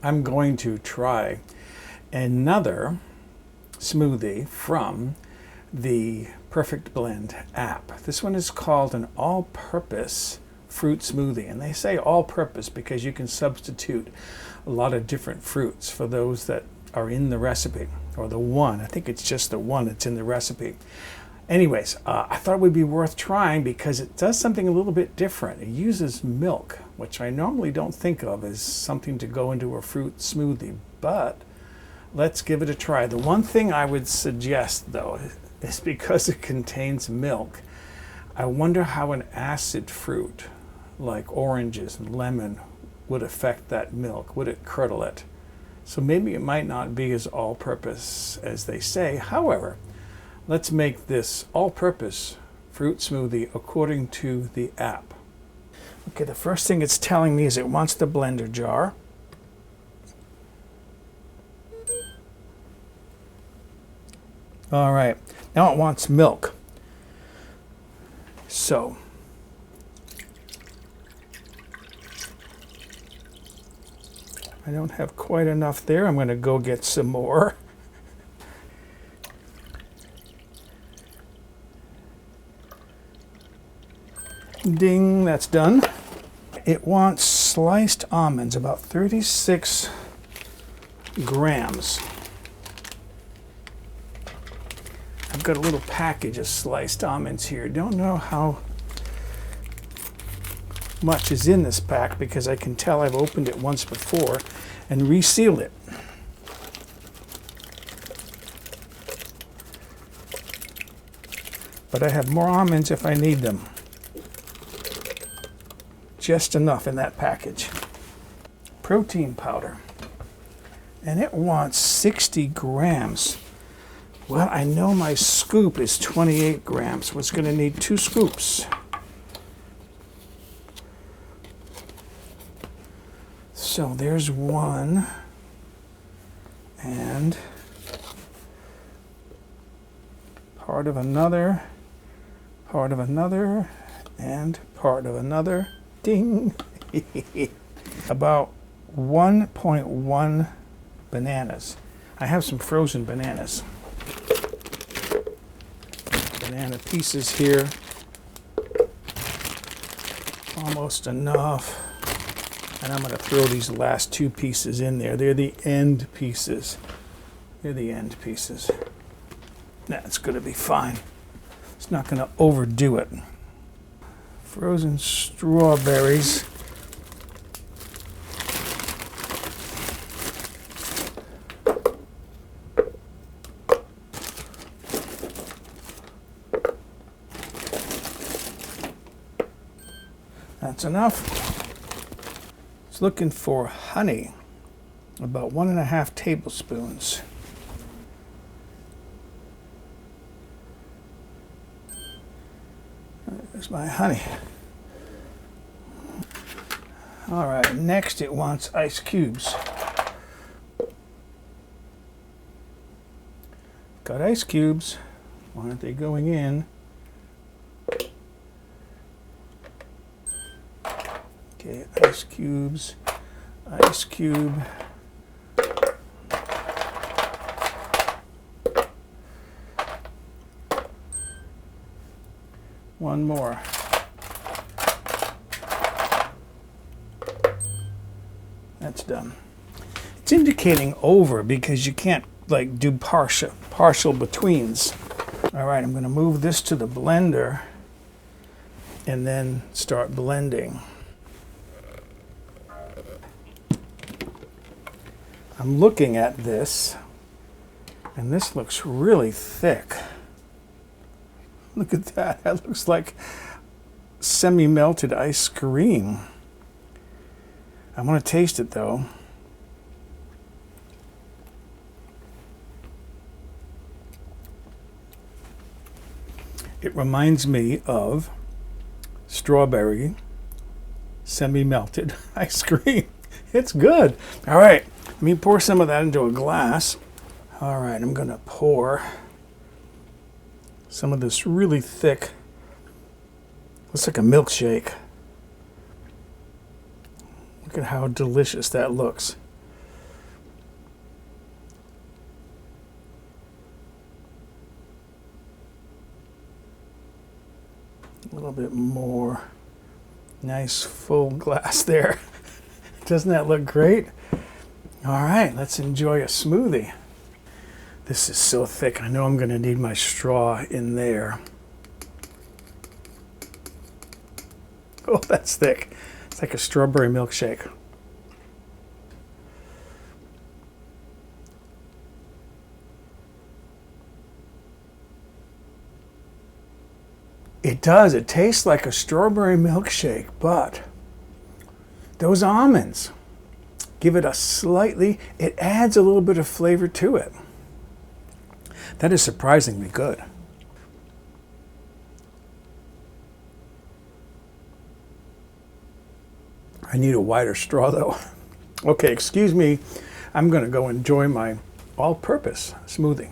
I'm going to try another smoothie from the Perfect Blend app. This one is called an all-purpose fruit smoothie, and they say all-purpose because you can substitute a lot of different fruits for those that are in the recipe, or the one. I think it's just the one that's in the recipe. Anyways, I thought it would be worth trying because it does something a little bit different. It uses milk, which I normally don't think of as something to go into a fruit smoothie, but let's give it a try. The one thing I would suggest, though, is because it contains milk, I wonder how an acid fruit like oranges and lemon would affect that milk. Would it curdle it? So maybe it might not be as all-purpose as they say. However, let's make this all-purpose fruit smoothie according to the app. Okay, the first thing it's telling me is it wants the blender jar. All right, now it wants milk. So, I don't have quite enough there. I'm going to go get some more. Ding, that's done. It wants sliced almonds, about 36 grams. I've got a little package of sliced almonds here. Don't know how much is in this pack because I can tell I've opened it once before and resealed it. But I have more almonds if I need them. Just enough in that package. Protein powder. And it wants 60 grams. Well, I know my scoop is 28 grams. So it's going to need 2 scoops. So there's one. And part of another, part of another, and part of another. Ding! About 1.1 bananas. I have some frozen bananas. Banana pieces here. Almost enough. And I'm going to throw these last 2 pieces in there. They're the end pieces. They're the end pieces. That's going to be fine. It's not going to overdo it. Frozen strawberries. That's enough. It's looking for honey, about 1.5 tablespoons. There's my honey. All right, next it wants ice cubes. Got ice cubes. Why aren't they going in? Okay, ice cubes, ice cube. One more. That's done. It's indicating over because you can't like do partial betweens. All right, I'm going to move this to the blender and then start blending. I'm looking at this and this looks really thick. Look at that. That looks like semi-melted ice cream. I want to taste it though. It reminds me of strawberry semi-melted ice cream. It's good. All right, let me pour some of that into a glass. All right, I'm gonna pour some of this really thick, looks like a milkshake. Look at how delicious that looks. little bit more. Nice full glass there. Doesn't that look great? All right, let's enjoy a smoothie. This is so thick, I know I'm going to need my straw in there. Oh, that's thick. It's like a strawberry milkshake. It does. It tastes like a strawberry milkshake, but those almonds give it a slightly, it adds a little bit of flavor to it. That is surprisingly good. I need a wider straw though. Okay, excuse me. I'm going to go enjoy my all-purpose smoothie.